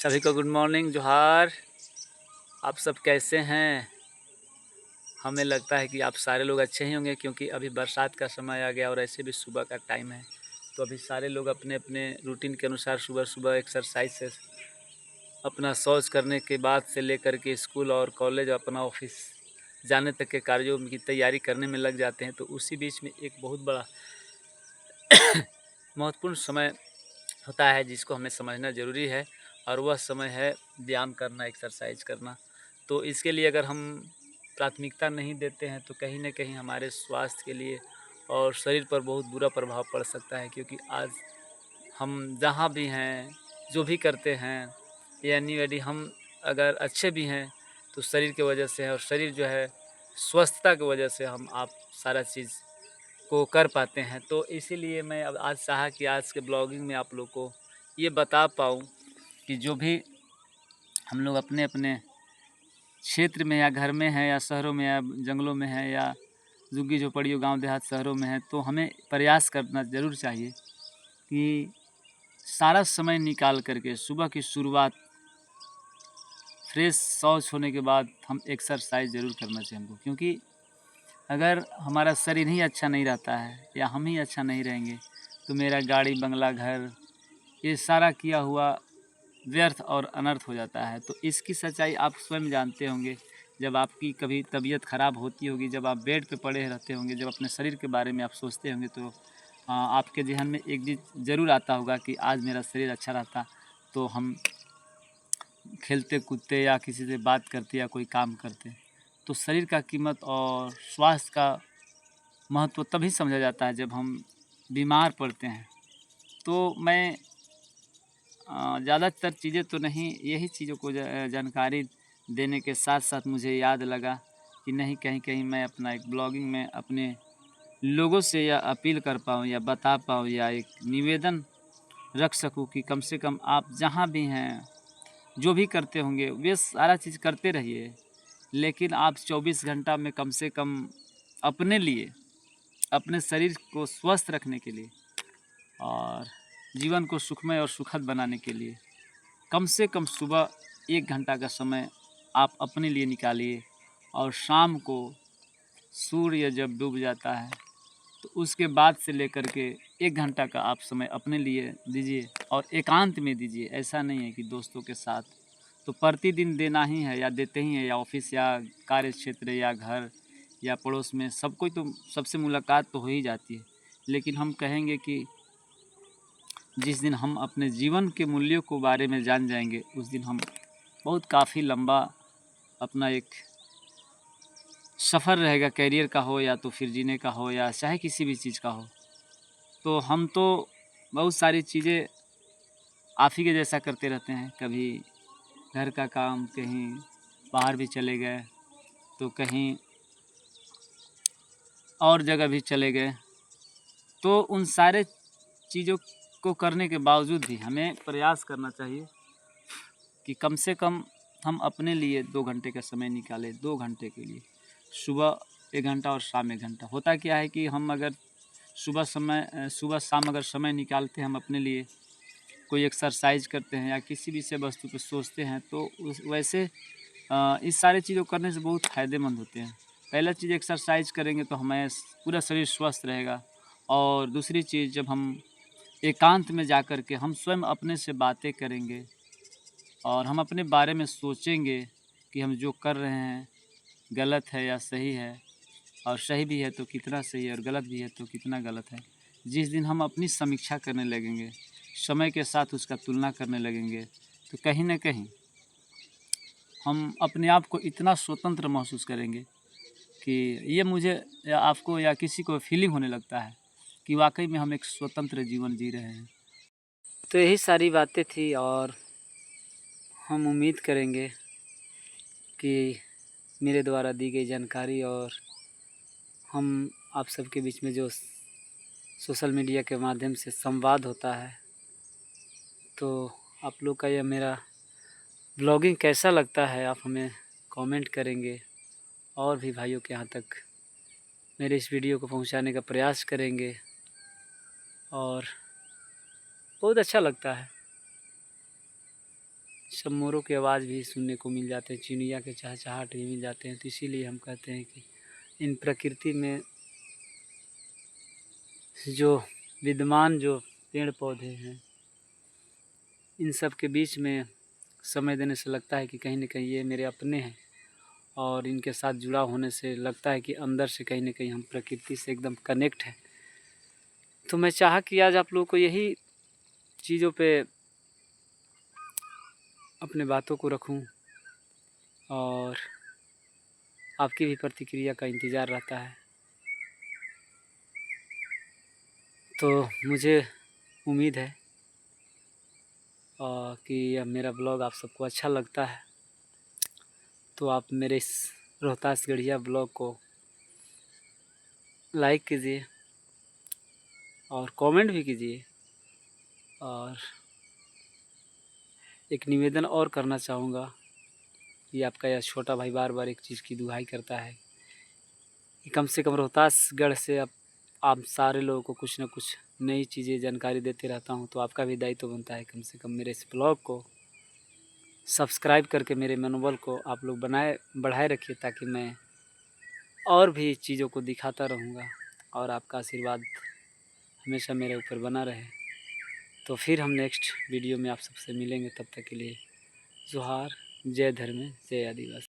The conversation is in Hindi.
सभी को गुड मॉर्निंग, जोहार। आप सब कैसे हैं? हमें लगता है कि आप सारे लोग अच्छे ही होंगे, क्योंकि अभी बरसात का समय आ गया और ऐसे भी सुबह का टाइम है। तो अभी सारे लोग अपने अपने रूटीन के अनुसार सुबह सुबह एक्सरसाइज से अपना शौच करने के बाद से लेकर के स्कूल और कॉलेज, अपना ऑफिस जाने तक के कार्यों की तैयारी करने में लग जाते हैं। तो उसी बीच में एक बहुत बड़ा महत्वपूर्ण समय होता है जिसको हमें समझना ज़रूरी है, और वह समय है व्यायाम करना, एक्सरसाइज करना। तो इसके लिए अगर हम प्राथमिकता नहीं देते हैं तो कहीं न कहीं हमारे स्वास्थ्य के लिए और शरीर पर बहुत बुरा प्रभाव पड़ सकता है, क्योंकि आज हम जहाँ भी हैं, जो भी करते हैं, यानी हम अगर अच्छे भी हैं तो शरीर की वजह से है, और शरीर जो है स्वस्थता की वजह से हम आप सारा चीज़ को कर पाते हैं। तो इसीलिए मैं अब आज चाहा कि आज के ब्लॉगिंग में आप लोग को ये बता पाऊँ कि जो भी हम लोग अपने अपने क्षेत्र में या घर में हैं या शहरों में या जंगलों में हैं या झुग्गी झोपड़ियों गांव देहात शहरों में हैं, तो हमें प्रयास करना ज़रूर चाहिए कि सारा समय निकाल करके सुबह की शुरुआत फ्रेश शौच होने के बाद हम एक्सरसाइज ज़रूर करना चाहिए हमको। क्योंकि अगर हमारा शरीर ही अच्छा नहीं रहता है या हम ही अच्छा नहीं रहेंगे तो मेरा गाड़ी बंगला घर ये सारा किया हुआ व्यर्थ और अनर्थ हो जाता है। तो इसकी सच्चाई आप स्वयं जानते होंगे। जब आपकी कभी तबीयत ख़राब होती होगी, जब आप बेड पे पड़े रहते होंगे, जब अपने शरीर के बारे में आप सोचते होंगे, तो आपके ज़हन में एक चीज़ ज़रूर आता होगा कि आज मेरा शरीर अच्छा रहता तो हम खेलते कूदते या किसी से बात करते या कोई काम करते। तो शरीर का कीमत और स्वास्थ्य का महत्व तभी समझा जाता है जब हम बीमार पड़ते हैं। तो मैं ज़्यादातर चीज़ें तो नहीं, यही चीज़ों को जानकारी देने के साथ साथ मुझे याद लगा कि नहीं, कहीं मैं अपना एक ब्लॉगिंग में अपने लोगों से या अपील कर पाऊँ या बता पाऊँ या एक निवेदन रख सकूँ कि कम से कम आप जहाँ भी हैं, जो भी करते होंगे वे सारा चीज़ करते रहिए, लेकिन आप 24 घंटा में कम से कम अपने लिए, अपने शरीर को स्वस्थ रखने के लिए और जीवन को सुखमय और सुखद बनाने के लिए कम से कम सुबह 1 घंटा का समय आप अपने लिए निकालिए, और शाम को सूर्य जब डूब जाता है तो उसके बाद से लेकर के 1 घंटा का आप समय अपने लिए दीजिए, और एकांत में दीजिए। ऐसा नहीं है कि दोस्तों के साथ तो प्रतिदिन देना ही है या देते ही हैं, या ऑफिस या कार्य क्षेत्र या घर या पड़ोस में सब कोई तो सबसे मुलाकात तो हो ही जाती है। लेकिन हम कहेंगे कि जिस दिन हम अपने जीवन के मूल्यों को बारे में जान जाएंगे, उस दिन हम बहुत काफ़ी लंबा अपना एक सफ़र रहेगा, कैरियर का हो या तो फिर जीने का हो या चाहे किसी भी चीज़ का हो। तो हम तो बहुत सारी चीज़ें आप ही के जैसा करते रहते हैं। कभी घर का काम, कहीं बाहर भी चले गए, तो कहीं और जगह भी चले गए। तो उन सारे चीज़ों को करने के बावजूद भी हमें प्रयास करना चाहिए कि कम से कम हम अपने लिए 2 घंटे का समय निकालें। 2 घंटे के लिए सुबह 1 घंटा और शाम 1 घंटा। होता क्या है कि हम अगर सुबह शाम अगर समय निकालते हैं हम अपने लिए, कोई एक्सरसाइज करते हैं या किसी भी विषय वस्तु पे सोचते हैं, तो उस वैसे इस सारी चीज़ों को करने से बहुत फ़ायदेमंद होते हैं। पहला चीज़, एक्सरसाइज करेंगे तो हमें पूरा शरीर स्वस्थ रहेगा, और दूसरी चीज़, जब हम एकांत में जा कर के हम स्वयं अपने से बातें करेंगे और हम अपने बारे में सोचेंगे कि हम जो कर रहे हैं गलत है या सही है, और सही भी है तो कितना सही है और गलत भी है तो कितना गलत है। जिस दिन हम अपनी समीक्षा करने लगेंगे, समय के साथ उसका तुलना करने लगेंगे, तो कहीं न कहीं हम अपने आप को इतना स्वतंत्र महसूस करेंगे कि ये मुझे या आपको या किसी को फीलिंग होने लगता है कि वाक़ई में हम एक स्वतंत्र जीवन जी रहे हैं। तो यही सारी बातें थी, और हम उम्मीद करेंगे कि मेरे द्वारा दी गई जानकारी और हम आप सबके बीच में जो सोशल मीडिया के माध्यम से संवाद होता है, तो आप लोग का यह मेरा ब्लॉगिंग कैसा लगता है आप हमें कमेंट करेंगे, और भी भाइयों के यहाँ तक मेरे इस वीडियो को पहुँचाने का प्रयास करेंगे, और बहुत अच्छा लगता है। सब मोरों की आवाज़ भी सुनने को मिल जाते हैं, चिड़िया के चहचहाट भी मिल जाते हैं। तो इसीलिए हम कहते हैं कि इन प्रकृति में जो विद्यमान जो पेड़ पौधे हैं, इन सब के बीच में समय देने से लगता है कि कहीं न कहीं ये मेरे अपने हैं, और इनके साथ जुड़ा होने से लगता है कि अंदर से कहीं न कहीं हम प्रकृति से एकदम कनेक्ट हैं। तो मैं चाहा कि आज आप लोगों को यही चीज़ों पे अपने बातों को रखूं, और आपकी भी प्रतिक्रिया का इंतज़ार रहता है। तो मुझे उम्मीद है कि यह मेरा ब्लॉग आप सबको अच्छा लगता है। तो आप मेरे इस रोहतास गढ़िया ब्लॉग को लाइक कीजिए और कमेंट भी कीजिए। और एक निवेदन और करना चाहूँगा कि आपका यह छोटा भाई बार बार एक चीज़ की दुहाई करता है कि कम से कम रोहतासगढ़ से आप सारे लोगों को कुछ न कुछ नई चीज़ें जानकारी देते रहता हूँ। तो आपका भी दायित्व बनता है कम से कम मेरे इस ब्लॉग को सब्सक्राइब करके मेरे मनोबल को आप लोग बढ़ाए रखिए, ताकि मैं और भी चीज़ों को दिखाता रहूँगा और आपका आशीर्वाद हमेशा मेरे ऊपर बना रहे। तो फिर हम नेक्स्ट वीडियो में आप सबसे मिलेंगे। तब तक के लिए जोहार, जय धर्म, जय आदिवासी।